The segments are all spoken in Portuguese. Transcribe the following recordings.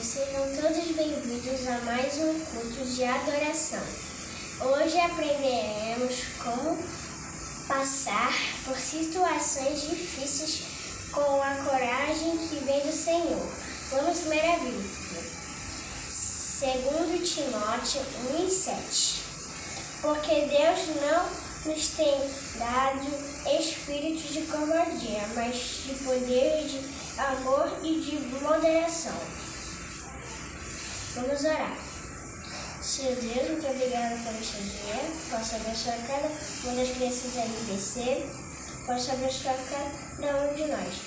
sejam todos bem-vindos a mais um culto de adoração. Hoje aprenderemos como passar por situações difíceis com a coragem que vem do Senhor. Vamos ler a Bíblia. 2 Timóteo 1:7. Porque Deus não nos tem dado espírito de covardia, mas de poder, de amor e de moderação. Vamos orar. Senhor Deus, muito obrigada por este dia. Posso abençoar cada uma das crianças da IBC. Posso abençoar cada um de nós,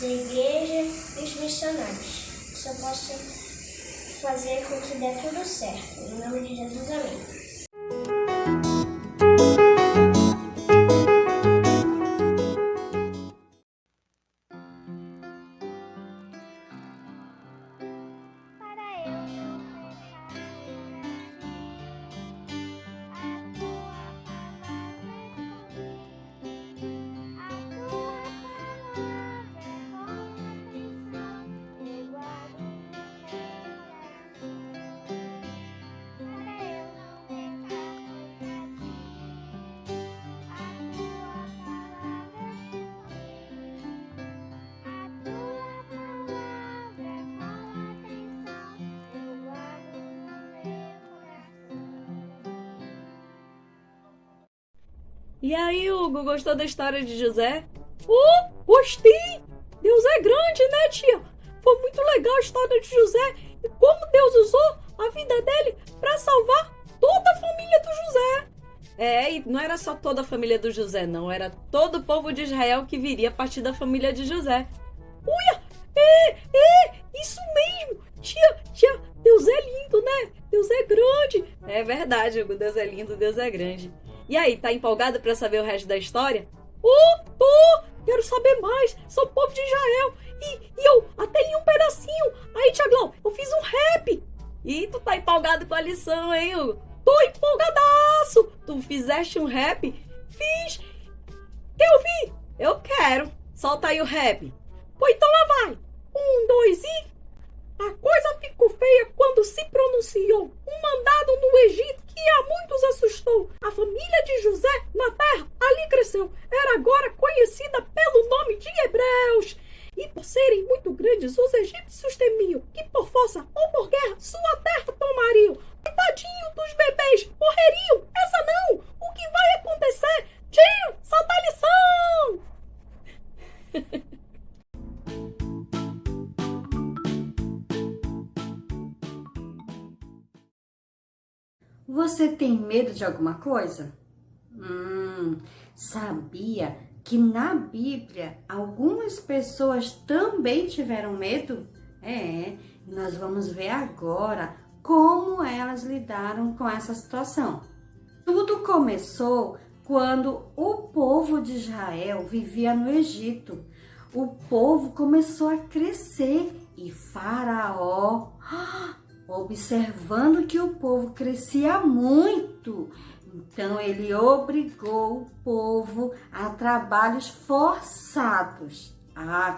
da igreja e os missionários. Que eu possa fazer com que dê tudo certo. Em nome de Jesus, amém. E aí, Hugo, gostou da história de José? Gostei! Deus é grande, né, tia? Foi muito legal a história de José e como Deus usou a vida dele para salvar toda a família do José. E não era só toda a família do José, não. Era todo o povo de Israel que viria a partir da família de José. Uia! Isso mesmo! Tia, Deus é lindo, né? Deus é grande. É verdade, Hugo, Deus é lindo, Deus é grande. E aí, tá empolgado pra saber o resto da história? Tô! Quero saber mais. Sou povo de Israel. E eu até li um pedacinho. Aí, Tia Glau, eu fiz um rap. E tu tá empolgado com a lição, hein, Hugo? Tô empolgadaço. Tu fizeste um rap? Fiz. Quer ouvir? Eu quero. Solta aí o rap. Pois então lá vai. 1, 2 e... A coisa ficou feia quando se pronunciou um mandado no Egito que a muitos assustou. A família de José na terra ali cresceu. Era agora conhecida pelo nome de Hebreus. E por serem muito grandes, os egípcios temiam que por força ou por guerra sua terra tomariam. Coitadinho dos bebês, morreriam. Essa não! O que vai acontecer? Tio, solta a lição! Você tem medo de alguma coisa? Sabia que na Bíblia algumas pessoas também tiveram medo? Nós vamos ver agora como elas lidaram com essa situação. Tudo começou quando o povo de Israel vivia no Egito. O povo começou a crescer e Faraó, observando que o povo crescia muito, então ele obrigou o povo a trabalhos forçados.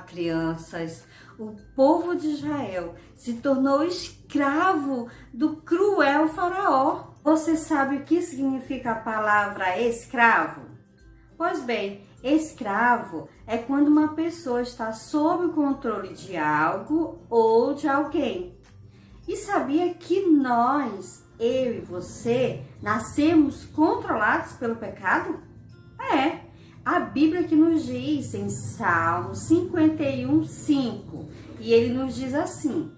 Crianças, o povo de Israel se tornou escravo do cruel Faraó. Você sabe o que significa a palavra escravo? Pois bem, escravo é quando uma pessoa está sob o controle de algo ou de alguém. E sabia que nós, eu e você, nascemos controlados pelo pecado? A Bíblia que nos diz em Salmo 51:5, e ele nos diz assim: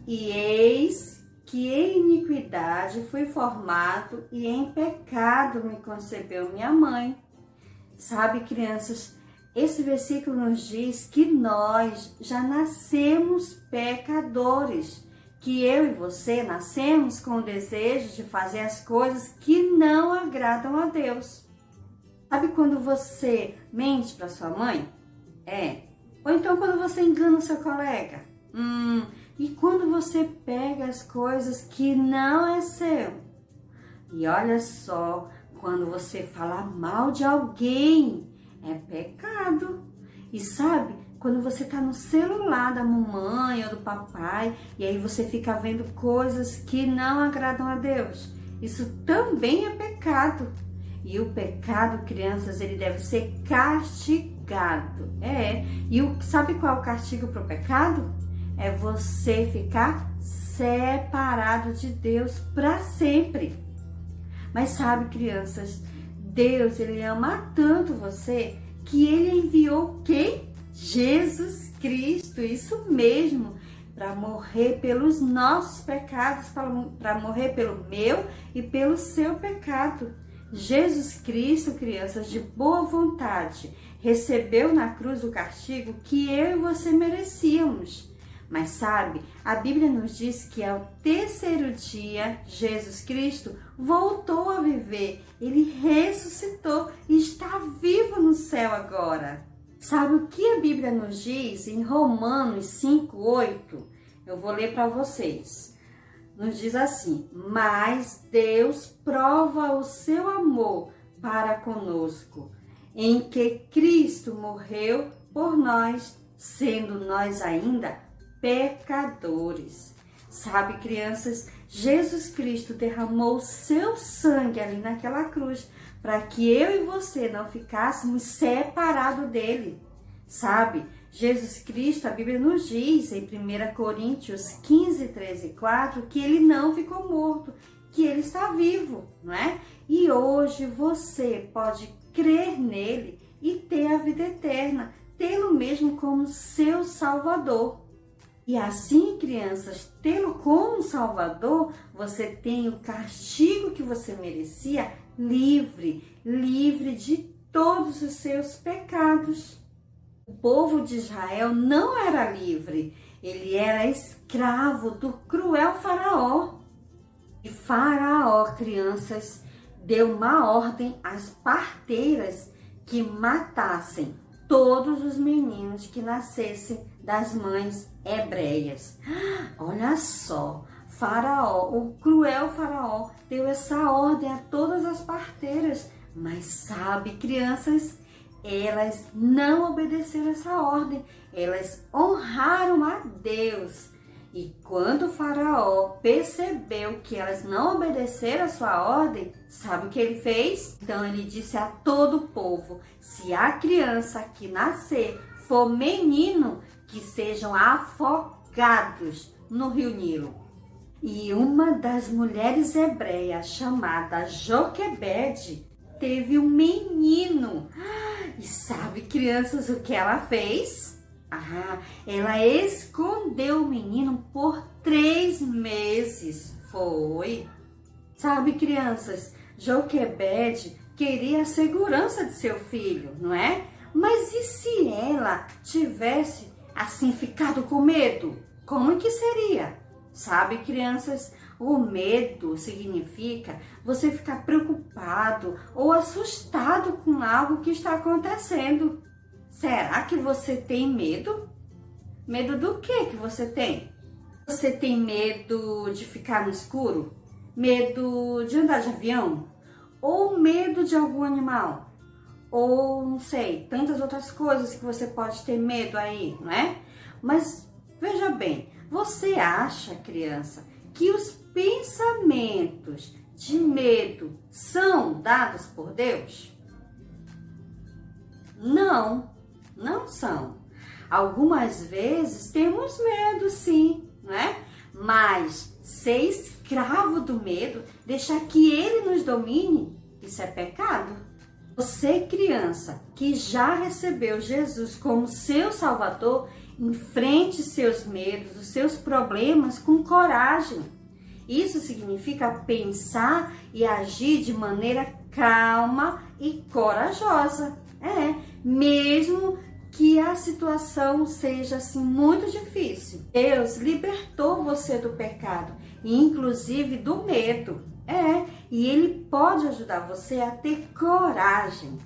E eis que em iniquidade fui formado e em pecado me concebeu minha mãe. Sabe, crianças, esse versículo nos diz que nós já nascemos pecadores, que eu e você nascemos com o desejo de fazer as coisas que não agradam a Deus. Sabe quando você mente para sua mãe? Ou então quando você engana o seu colega? E quando você pega as coisas que não é seu? E olha só, quando você fala mal de alguém, é pecado. E sabe, quando você está no celular da mamãe ou do papai e aí você fica vendo coisas que não agradam a Deus. Isso também é pecado. E o pecado, crianças, ele deve ser castigado. Sabe qual é o castigo para o pecado? É você ficar separado de Deus para sempre. Mas sabe, crianças, Deus, ele ama tanto você que ele enviou quem? Jesus Cristo, isso mesmo, para morrer pelos nossos pecados, para morrer pelo meu e pelo seu pecado. Jesus Cristo, crianças, de boa vontade, recebeu na cruz o castigo que eu e você merecíamos. Mas sabe, a Bíblia nos diz que ao terceiro dia, Jesus Cristo voltou a viver. Ele ressuscitou e está vivo no céu agora. Sabe o que a Bíblia nos diz em Romanos 5:8? Eu vou ler para vocês. Nos diz assim: mas Deus prova o seu amor para conosco, em que Cristo morreu por nós, sendo nós ainda pecadores. Sabe, crianças, Jesus Cristo derramou o seu sangue ali naquela cruz para que eu e você não ficássemos separados dele. Sabe, Jesus Cristo, a Bíblia nos diz em 1 Coríntios 15, 13 e 4 que ele não ficou morto, que ele está vivo, não é? E hoje você pode crer nele e ter a vida eterna, tê-lo mesmo como seu Salvador. E assim, crianças, tê-lo como Salvador, você tem o castigo que você merecia livre de todos os seus pecados. O povo de Israel não era livre, ele era escravo do cruel faraó. E Faraó, crianças, deu uma ordem às parteiras que matassem todos os meninos que nascessem das mães hebreias. Olha só, Faraó, o cruel Faraó, deu essa ordem a todas as parteiras. Mas sabe, crianças, elas não obedeceram essa ordem, elas honraram a Deus. E quando o Faraó percebeu que elas não obedeceram a sua ordem, sabe o que ele fez? Então ele disse a todo o povo: se a criança que nascer for menino, que sejam afogados no rio Nilo. E uma das mulheres hebreias, chamada Joquebede, teve um menino. E sabe, crianças, o que ela fez? Ela escondeu o menino por 3 meses. Foi. Sabe, crianças, Joquebede queria a segurança de seu filho, não é? Mas e se ela tivesse, assim, ficado com medo? Como que seria? Sabe, crianças, o medo significa você ficar preocupado ou assustado com algo que está acontecendo. Será que você tem medo? Medo do que você tem? Você tem medo de ficar no escuro? Medo de andar de avião? Ou medo de algum animal? Ou, não sei, tantas outras coisas que você pode ter medo aí, não é? Mas, veja bem, você acha, criança, que os pensamentos de medo são dados por Deus? Não, não são. Algumas vezes temos medo, sim, né? Mas ser escravo do medo, deixar que ele nos domine, isso é pecado. Você, criança, que já recebeu Jesus como seu Salvador, enfrente seus medos, os seus problemas com coragem. Isso significa pensar e agir de maneira calma e corajosa. Mesmo que a situação seja assim muito difícil. Deus libertou você do pecado e inclusive do medo. E Ele pode ajudar você a ter coragem.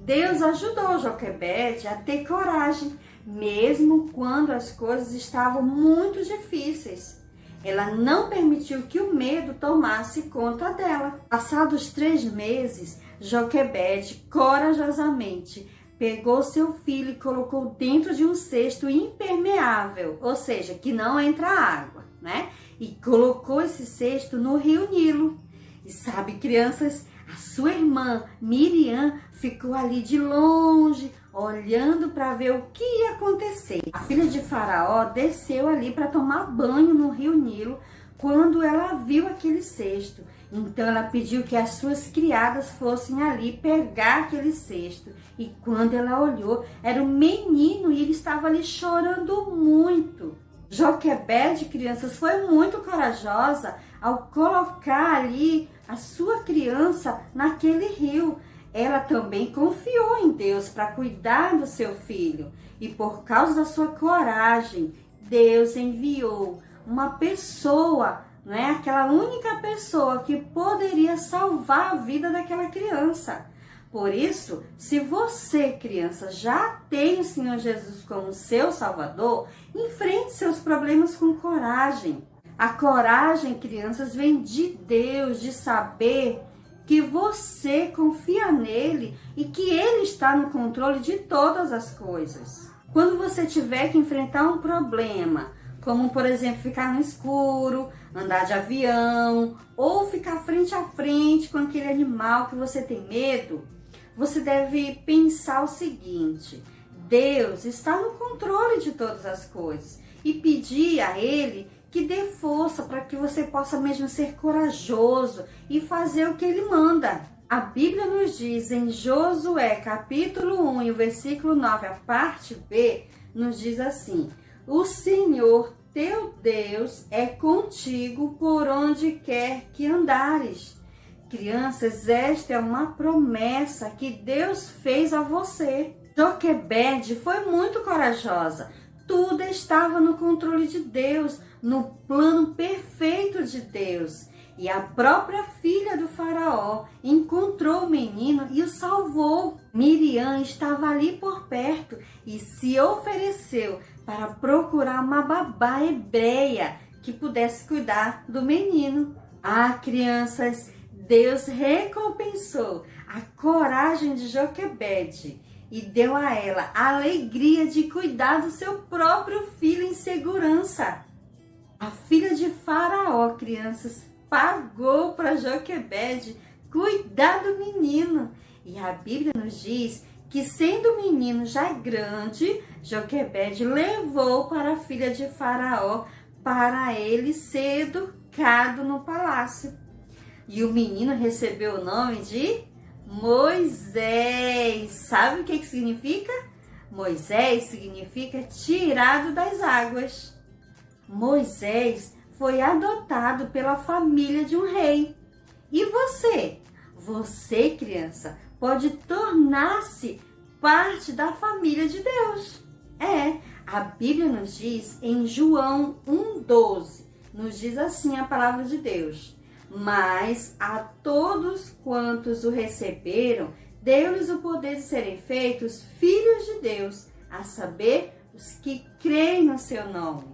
Deus ajudou Joquebede a ter coragem, mesmo quando as coisas estavam muito difíceis. Ela não permitiu que o medo tomasse conta dela. Passados 3 meses, Joquebede corajosamente pegou seu filho e colocou dentro de um cesto impermeável, ou seja, que não entra água, né? E colocou esse cesto no rio Nilo. E sabe, crianças, a sua irmã Miriam ficou ali de longe, olhando para ver o que ia acontecer. A filha de Faraó desceu ali para tomar banho no rio Nilo quando ela viu aquele cesto. Então ela pediu que as suas criadas fossem ali pegar aquele cesto. E quando ela olhou, era um menino e ele estava ali chorando muito. Joquebede, crianças, foi muito corajosa ao colocar ali a sua criança naquele rio. Ela também confiou em Deus para cuidar do seu filho. E por causa da sua coragem, Deus enviou uma pessoa, não é? Aquela única pessoa que poderia salvar a vida daquela criança. Por isso, se você, criança, já tem o Senhor Jesus como seu Salvador, enfrente seus problemas com coragem. A coragem, crianças, vem de Deus, de saber que você confia nele e que ele está no controle de todas as coisas. Quando você tiver que enfrentar um problema, como por exemplo ficar no escuro, andar de avião ou ficar frente a frente com aquele animal que você tem medo, você deve pensar o seguinte: Deus está no controle de todas as coisas e pedir a ele que dê força para que você possa mesmo ser corajoso e fazer o que ele manda. A Bíblia nos diz em Josué capítulo 1 e o versículo 9, a parte B, nos diz assim: o Senhor teu Deus é contigo por onde quer que andares. Crianças, esta é uma promessa que Deus fez a você. Joquebede foi muito corajosa. Tudo estava no controle de Deus, no plano perfeito de Deus. E a própria filha do faraó encontrou o menino e o salvou. Miriam estava ali por perto e se ofereceu para procurar uma babá hebreia que pudesse cuidar do menino. Ah, crianças, Deus recompensou a coragem de Joquebede e deu a ela a alegria de cuidar do seu próprio filho em segurança. A filha de Faraó, crianças, pagou para Joquebede cuidar do menino. E a Bíblia nos diz que, sendo o menino já grande, Joquebede levou para a filha de Faraó para ele ser educado no palácio. E o menino recebeu o nome de Moisés. Sabe o que significa? Moisés significa tirado das águas. Moisés foi adotado pela família de um rei. E você? Você, criança, pode tornar-se parte da família de Deus. A Bíblia nos diz em João 1,12, nos diz assim a palavra de Deus: mas a todos quantos o receberam, deu-lhes o poder de serem feitos filhos de Deus, a saber, os que creem no seu nome.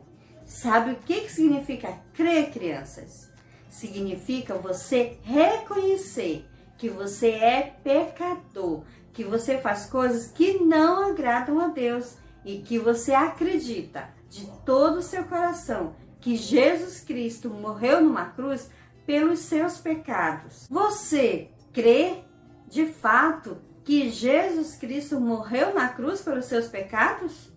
Sabe o que significa crer, crianças? Significa você reconhecer que você é pecador, que você faz coisas que não agradam a Deus e que você acredita de todo o seu coração que Jesus Cristo morreu numa cruz pelos seus pecados. Você crê de fato que Jesus Cristo morreu na cruz pelos seus pecados?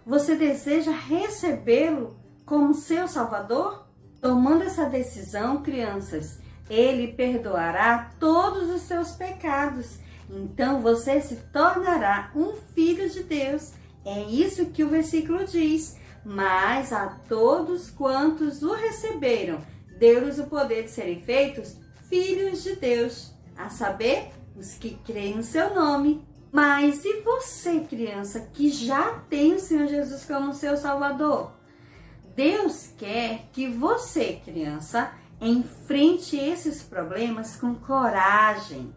Você deseja recebê-lo como seu Salvador? Tomando essa decisão, crianças, ele perdoará todos os seus pecados. Então você se tornará um filho de Deus. É isso que o versículo diz. Mas a todos quantos o receberam, deu-lhes o poder de serem feitos filhos de Deus, a saber, os que creem no seu nome. Mas e você, criança, que já tem o Senhor Jesus como seu Salvador? Deus quer que você, criança, enfrente esses problemas com coragem.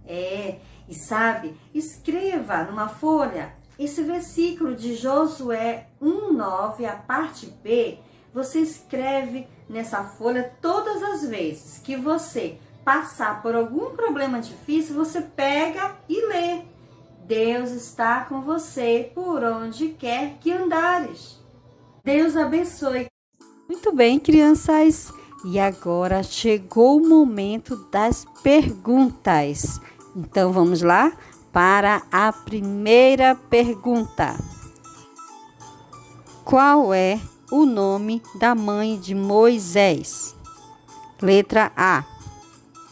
E sabe, escreva numa folha esse versículo de Josué 1,9, a parte B. Você escreve nessa folha todas as vezes que você passar por algum problema difícil, você pega e lê. Deus está com você por onde quer que andares. Deus abençoe. Muito bem, crianças. E agora chegou o momento das perguntas. Então vamos lá para a primeira pergunta. Qual é o nome da mãe de Moisés? Letra A,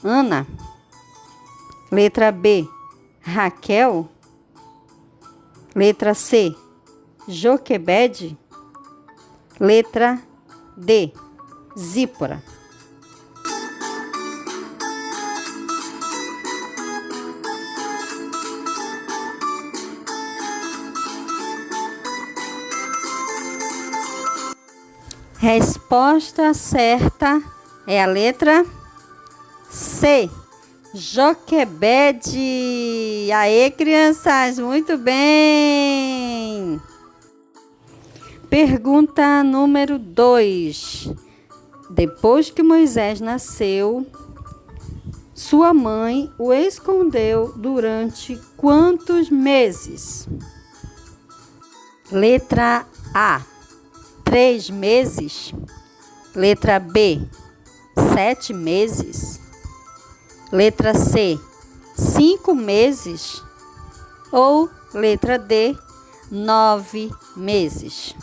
Ana. Letra B, Raquel. Letra C, Joquebede. Letra D, Zípora. Resposta certa é a letra C, Joquebede. Aê, crianças, muito bem! Pergunta número 2. Depois que Moisés nasceu, sua mãe o escondeu durante quantos meses? Letra A, 3 meses. Letra B, 7 meses. Letra C, 5 meses. Ou letra D, 9 meses.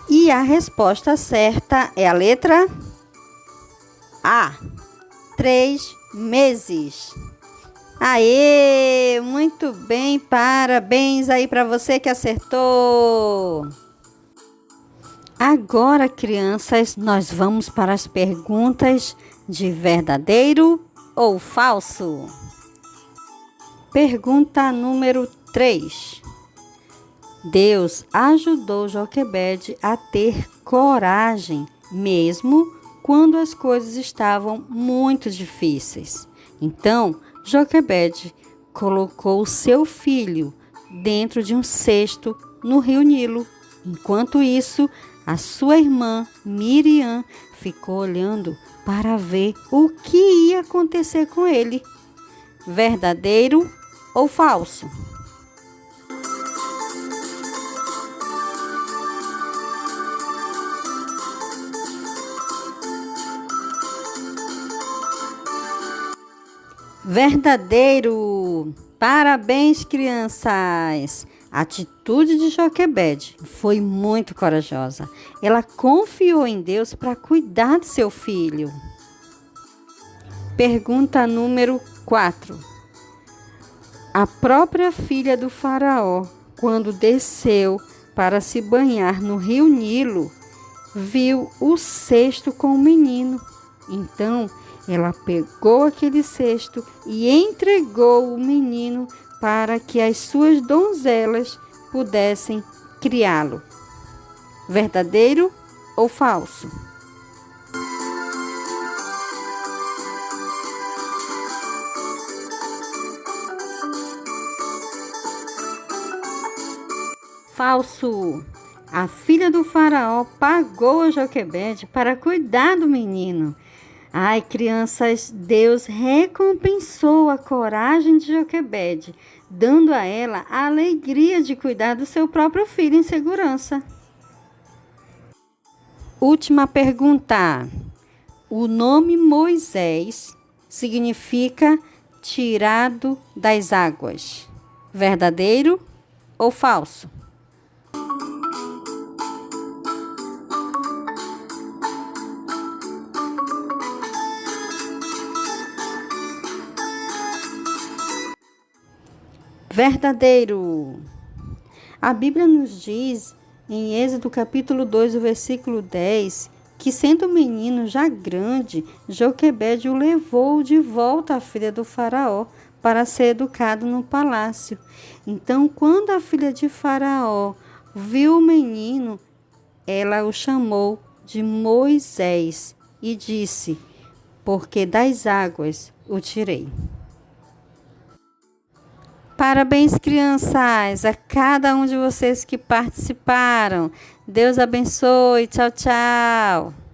E a resposta certa é a letra A, 3 meses. Aê, muito bem, parabéns aí para você que acertou. Agora, crianças, nós vamos para as perguntas de verdadeiro ou falso. Pergunta número 3. Deus ajudou Joquebede a ter coragem, mesmo quando as coisas estavam muito difíceis. Então, Joquebede colocou seu filho dentro de um cesto no rio Nilo. Enquanto isso, a sua irmã Miriam ficou olhando para ver o que ia acontecer com ele. Verdadeiro ou falso? Verdadeiro! Parabéns, crianças! A atitude de Joquebede foi muito corajosa. Ela confiou em Deus para cuidar de seu filho. Pergunta número 4. A própria filha do faraó, quando desceu para se banhar no rio Nilo, viu o cesto com o menino. Então, ela pegou aquele cesto e entregou o menino para que as suas donzelas pudessem criá-lo. Verdadeiro ou falso? Falso! A filha do faraó pagou a Joquebede para cuidar do menino. Ai, crianças, Deus recompensou a coragem de Joquebede, dando a ela a alegria de cuidar do seu próprio filho em segurança. Última pergunta. O nome Moisés significa tirado das águas. Verdadeiro ou falso? Verdadeiro. A Bíblia nos diz, em Êxodo capítulo 2, o versículo 10, que sendo menino já grande, Joquebede o levou de volta à filha do faraó para ser educado no palácio. Então, quando a filha de faraó viu o menino, ela o chamou de Moisés e disse, porque das águas o tirei. Parabéns, crianças, a cada um de vocês que participaram. Deus abençoe. Tchau, tchau.